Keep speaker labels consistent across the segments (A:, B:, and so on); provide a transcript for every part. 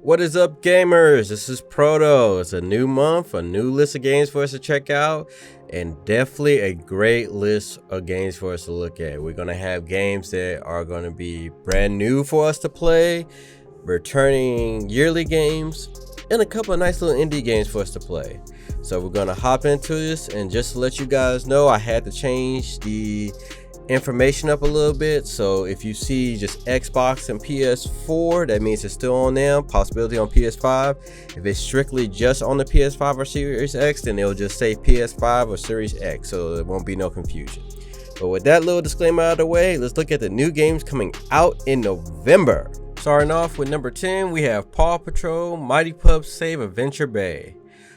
A: What is up, gamers? This is Proto. It's a new month, a new list of games for us to check out, and definitely a great list of games for us to look at. We're going to have games that are going to be brand new for us to play, returning yearly games, and a couple of nice little indie games for us to play. So we're going to hop into this, and just to let you guys know, I had to change the information up a little bit. So if you see just Xbox and PS4, that means it's still on them. Possibility on PS5. If it's strictly just on the PS5 or Series X, then it'll just say PS5 or Series X, so there won't be no confusion. But with that little disclaimer out of the way, let's look at the new games coming out in November. Starting off with number 10, we have Paw Patrol Mighty Pups Save Adventure Bay.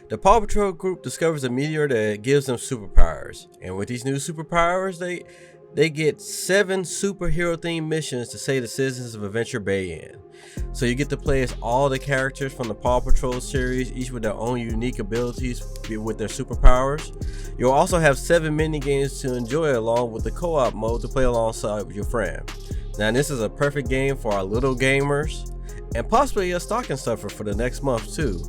A: The Paw Patrol group discovers a meteor that gives them superpowers, and with these new superpowers, they get 7 superhero themed missions to save the citizens of Adventure Bay in. So you get to play as all the characters from the Paw Patrol series, each with their own unique abilities with their superpowers. You'll also have 7 mini games to enjoy, along with the co-op mode to play alongside with your friend. Now this is a perfect game for our little gamers, and possibly a stocking stuffer for the next month too,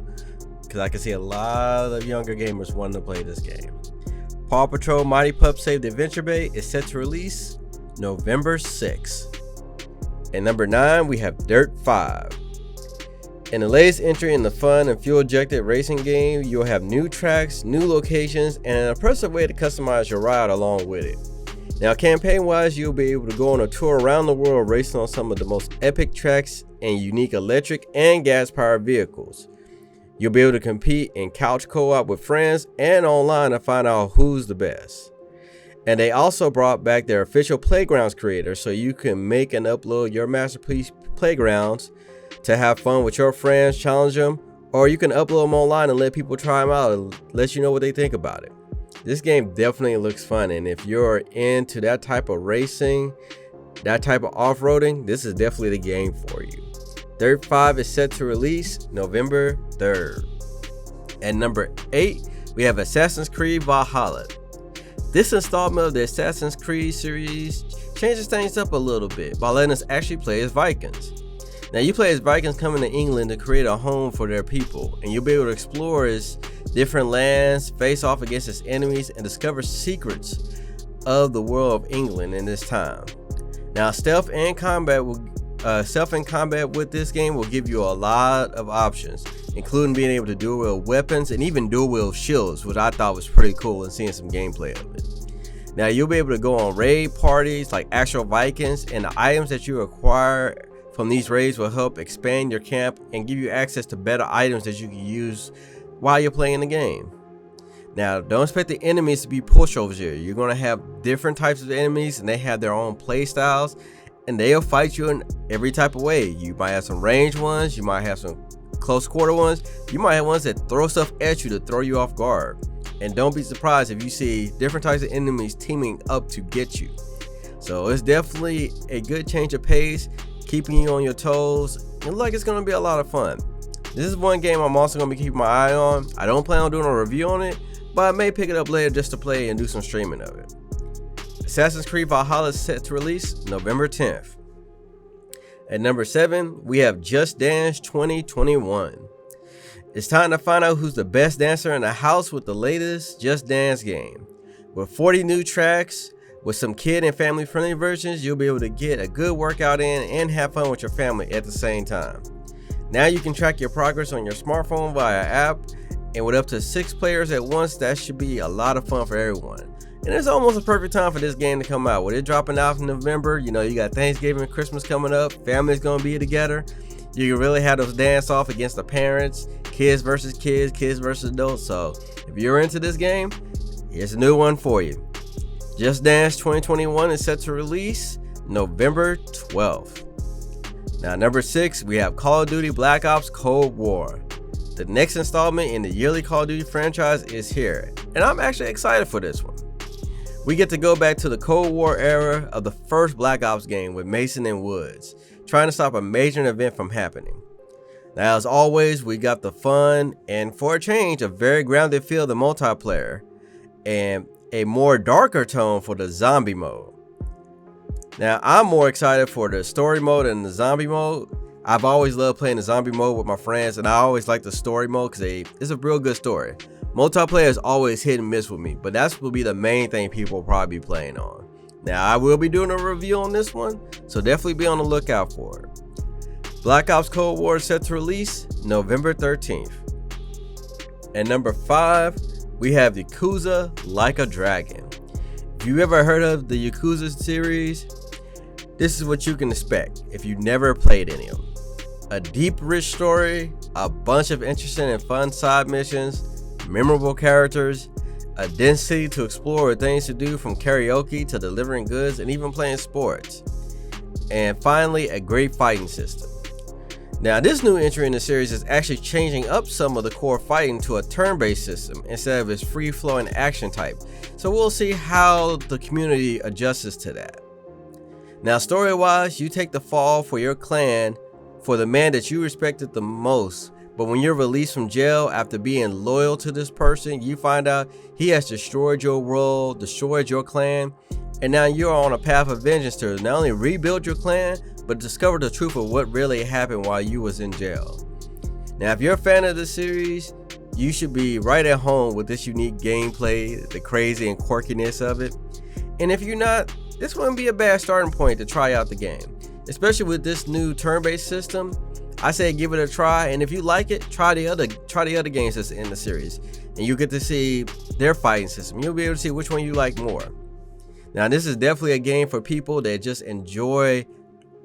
A: because I can see a lot of younger gamers wanting to play this game. Paw Patrol Mighty Pups Save the Adventure Bay is set to release November 6th. And number 9, we have Dirt 5. In the latest entry in the fun and fuel-injected racing game, you'll have new tracks, new locations, and an impressive way to customize your ride along with it. Now, campaign-wise, you'll be able to go on a tour around the world racing on some of the most epic tracks and unique electric and gas-powered vehicles. You'll be able to compete in couch co-op with friends and online to find out who's the best. And they also brought back their official Playgrounds creator, so you can make and upload your masterpiece playgrounds to have fun with your friends, challenge them, or you can upload them online and let people try them out and let you know what they think about it. This game definitely looks fun, and if you're into that type of racing, that type of off-roading, this is definitely the game for you. Dirt 5 is set to release November 3rd. At number 8, we have Assassin's Creed Valhalla. This installment of the Assassin's Creed series changes things up a little bit by letting us actually play as Vikings. Now you play as Vikings coming to England to create a home for their people, and you'll be able to explore its different lands, face off against its enemies, and discover secrets of the world of England in this time. Now stealth and combat with this game will give you a lot of options, including being able to dual wield weapons and even dual wield shields, which I thought was pretty cool and seeing some gameplay of it. Now you'll be able to go on raid parties like actual Vikings, and the items that you acquire from these raids will help expand your camp and give you access to better items that you can use while you're playing the game. Now don't expect the enemies to be pushovers here. You're going to have different types of enemies, and they have their own play styles, and they'll fight you in every type of way. You might have some ranged ones, you might have some close quarter ones, you might have ones that throw stuff at you to throw you off guard. And don't be surprised if you see different types of enemies teaming up to get you. So it's definitely a good change of pace, keeping you on your toes, and like it's going to be a lot of fun. This is one game I'm also going to be keeping my eye on. I don't plan on doing a review on it, but I may pick it up later just to play and do some streaming of it. Assassin's Creed Valhalla is set to release November 10th. At number 7, we have Just Dance 2021. It's time to find out who's the best dancer in the house with the latest Just Dance game. With 40 new tracks, with some kid and family friendly versions, you'll be able to get a good workout in and have fun with your family at the same time. Now you can track your progress on your smartphone via app, and with up to 6 players at once, that should be a lot of fun for everyone. And it's almost a perfect time for this game to come out. With it dropping out in November, you know, you got Thanksgiving and Christmas coming up, family's gonna be together. You can really have those dance off against the parents, kids versus adults. So if you're into this game, here's a new one for you. Just Dance 2021 is set to release November 12th. Now number 6, we have Call of Duty Black Ops Cold War. The next installment in the yearly Call of Duty franchise is here, and I'm actually excited for this one. We get to go back to the Cold War era of the first Black Ops game with Mason and Woods, trying to stop a major event from happening. Now as always, we got the fun and, for a change, a very grounded feel of the multiplayer, and a more darker tone for the zombie mode. Now I'm more excited for the story mode and the zombie mode, I've always loved playing the zombie mode with my friends, and I always like the story mode because it's a real good story. Multiplayer is always hit and miss with me, but that will be the main thing people will probably be playing on. Now, I will be doing a review on this one, so definitely be on the lookout for it. Black Ops Cold War is set to release November 13th. At number 5, we have Yakuza Like a Dragon. If you ever heard of the Yakuza series, this is what you can expect if you never played any of them. A deep, rich story, a bunch of interesting and fun side missions, memorable characters, a dense city to explore with things to do from karaoke to delivering goods and even playing sports. And finally, a great fighting system. Now, this new entry in the series is actually changing up some of the core fighting to a turn-based system instead of its free-flowing action type. So we'll see how the community adjusts to that. Now, story-wise, you take the fall for your clan for the man that you respected the most. But when you're released from jail after being loyal to this person, you find out he has destroyed your world, destroyed your clan, and now you're on a path of vengeance to not only rebuild your clan, but discover the truth of what really happened while you was in jail. Now, if you're a fan of the series, you should be right at home with this unique gameplay, the crazy and quirkiness of it. And if you're not, this wouldn't be a bad starting point to try out the game, especially with this new turn-based system. I say give it a try, and if you like it, try the other games that's in the series, and you get to see their fighting system. You'll be able to see which one you like more. Now, this is definitely a game for people that just enjoy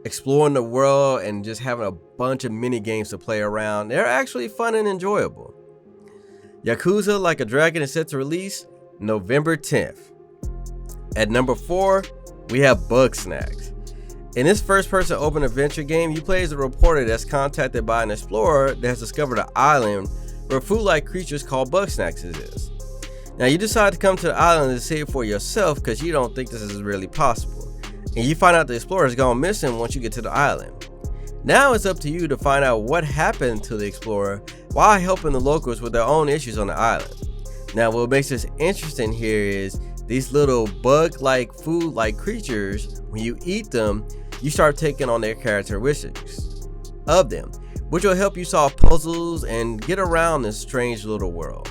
A: exploring the world and just having a bunch of mini games to play around. They're actually fun and enjoyable. Yakuza Like a Dragon is set to release November 10th. At number 4, we have Bugsnax. In this first-person open adventure game, you play as a reporter that's contacted by an explorer that has discovered an island where food-like creatures called Bugsnax exist. Now, you decide to come to the island and see it for yourself because you don't think this is really possible. And you find out the explorer has gone missing once you get to the island. Now it's up to you to find out what happened to the explorer while helping the locals with their own issues on the island. Now, what makes this interesting here is these little bug-like, food-like creatures, when you eat them, you start taking on their characteristics of them, which will help you solve puzzles and get around this strange little world.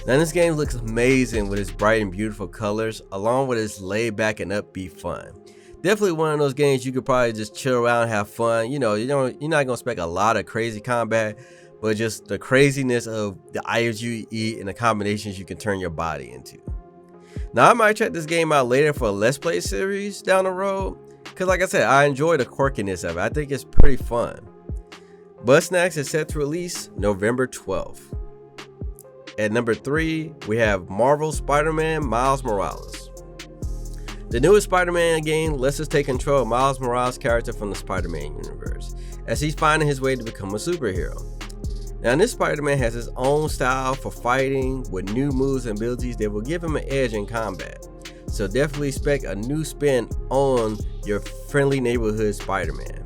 A: Now, this game looks amazing with its bright and beautiful colors, along with its laid back and upbeat fun. Definitely one of those games you could probably just chill around and have fun. You're not gonna expect a lot of crazy combat, but just the craziness of the items you eat and the combinations you can turn your body into. Now, I might check this game out later for a Let's Play series down the road, because like I said, I enjoy the quirkiness of it. I think it's pretty fun. Bugsnax is set to release November 12th. At number 3, we have Marvel Spider-Man Miles Morales. The newest Spider-Man game lets us take control of Miles Morales' character from the Spider-Man universe, as he's finding his way to become a superhero. Now, this Spider-Man has his own style for fighting with new moves and abilities that will give him an edge in combat. So definitely expect a new spin on your friendly neighborhood Spider-Man.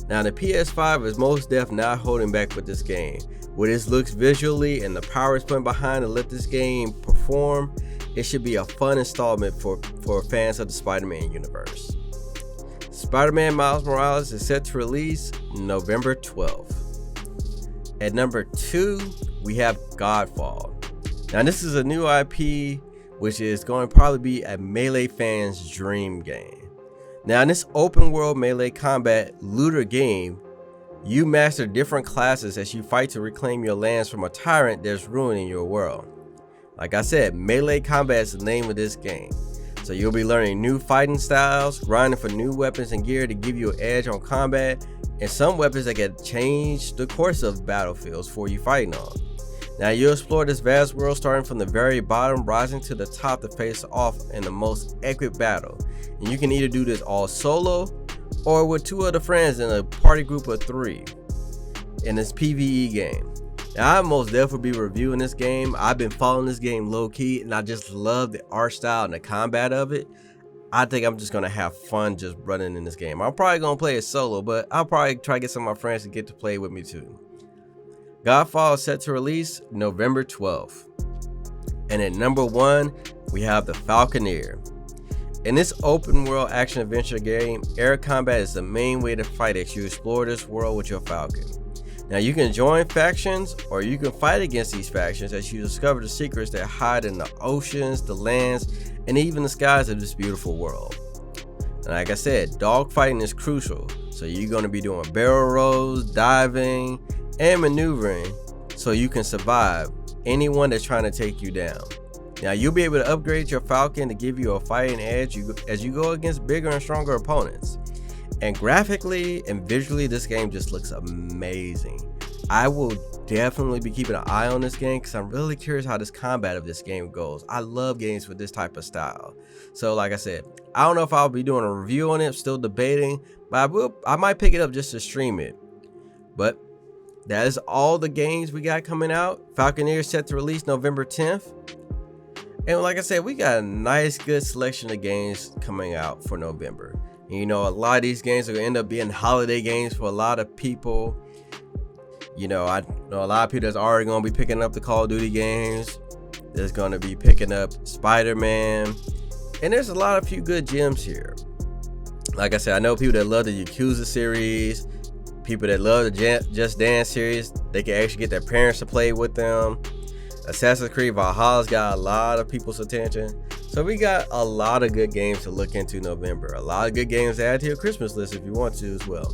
A: Now, the PS5 is most def not holding back with this game. With its looks visually and the power it's putting behind to let this game perform, it should be a fun installment for fans of the Spider-Man universe. Spider-Man Miles Morales is set to release November 12th. At number 2, we have Godfall. Now, this is a new IP which is going to probably be a Melee fan's dream game. Now, in this open world Melee combat looter game, you master different classes as you fight to reclaim your lands from a tyrant that's ruining your world. Like I said, Melee combat is the name of this game. So you'll be learning new fighting styles, grinding for new weapons and gear to give you an edge on combat, and some weapons that can change the course of battlefields for you fighting on. Now, you'll explore this vast world starting from the very bottom, rising to the top to face off in the most epic battle. And you can either do this all solo or with 2 other friends in a party group of 3 in this PvE game. Now, I most definitely be reviewing this game. I've been following this game low-key, and I just love the art style and the combat of it. I think I'm just going to have fun just running in this game. I'm probably going to play it solo, but I'll probably try to get some of my friends to get to play with me too. Godfall is set to release November 12th. And at number 1, we have the Falconeer. In this open world action adventure game, air combat is the main way to fight as you explore this world with your Falcon. Now you can join factions or you can fight against these factions as you discover the secrets that hide in the oceans, the lands, and even the skies of this beautiful world. And like I said, dogfighting is crucial, so you're going to be doing barrel rolls, diving, and maneuvering so you can survive anyone that's trying to take you down. Now you'll be able to upgrade your Falcon to give you a fighting edge as you go against bigger and stronger opponents. And graphically and visually, this game just looks amazing. I will definitely be keeping an eye on this game because I'm really curious how this combat of this game goes. I love games with this type of style. So like I said, I don't know if I'll be doing a review on it, still debating, but I might pick it up just to stream it. But that is all the games we got coming out. Falconeer is set to release November 10th. And like I said, we got a nice, good selection of games coming out for November. And you know, a lot of these games are going to end up being holiday games for a lot of people. You know, I know a lot of people that's already going to be picking up the Call of Duty games. There's going to be picking up SpiderMan. And there's a few good gems here. Like I said, I know people that love the Yakuza series. People that love the Just Dance series. They can actually get their parents to play with them. Assassin's Creed Valhalla's got a lot of people's attention. So we got a lot of good games to look into November. A lot of good games to add to your Christmas list if you want to as well.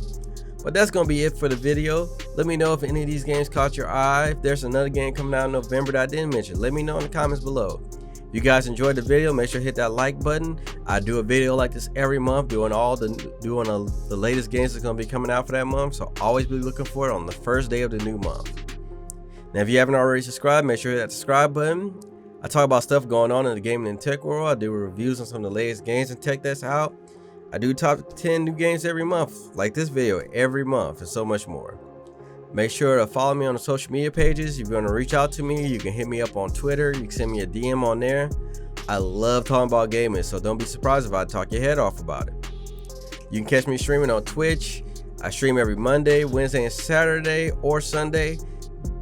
A: But that's going to be it for the video. Let me know if any of these games caught your eye. If there's another game coming out in November that I didn't mention, let me know in the comments below. If you guys enjoyed the video, make sure to hit that like button. I do a video like this every month doing the latest games that's going to be coming out for that month. So always be looking for it on the first day of the new month. Now, if you haven't already subscribed, make sure to hit that subscribe button. I talk about stuff going on in the gaming and tech world. I do reviews on some of the latest games and tech that's out. I do top 10 new games every month, like this video every month, and so much more. Make sure to follow me on the social media pages. If you want to reach out to me, you can hit me up on Twitter. You can send me a DM on there. I love talking about gaming, so don't be surprised if I talk your head off about it. You can catch me streaming on Twitch. I stream every Monday, Wednesday, and Saturday, or Sunday.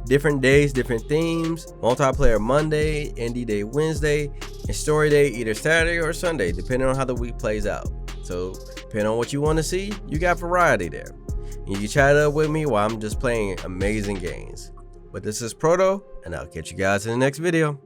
A: Different days, different themes. Multiplayer Monday, Indie Day Wednesday, and Story Day either Saturday or Sunday, depending on how the week plays out. So, depending on what you want to see, you got variety there. And you can chat up with me while I'm just playing amazing games. But this is Proto, and I'll catch you guys in the next video.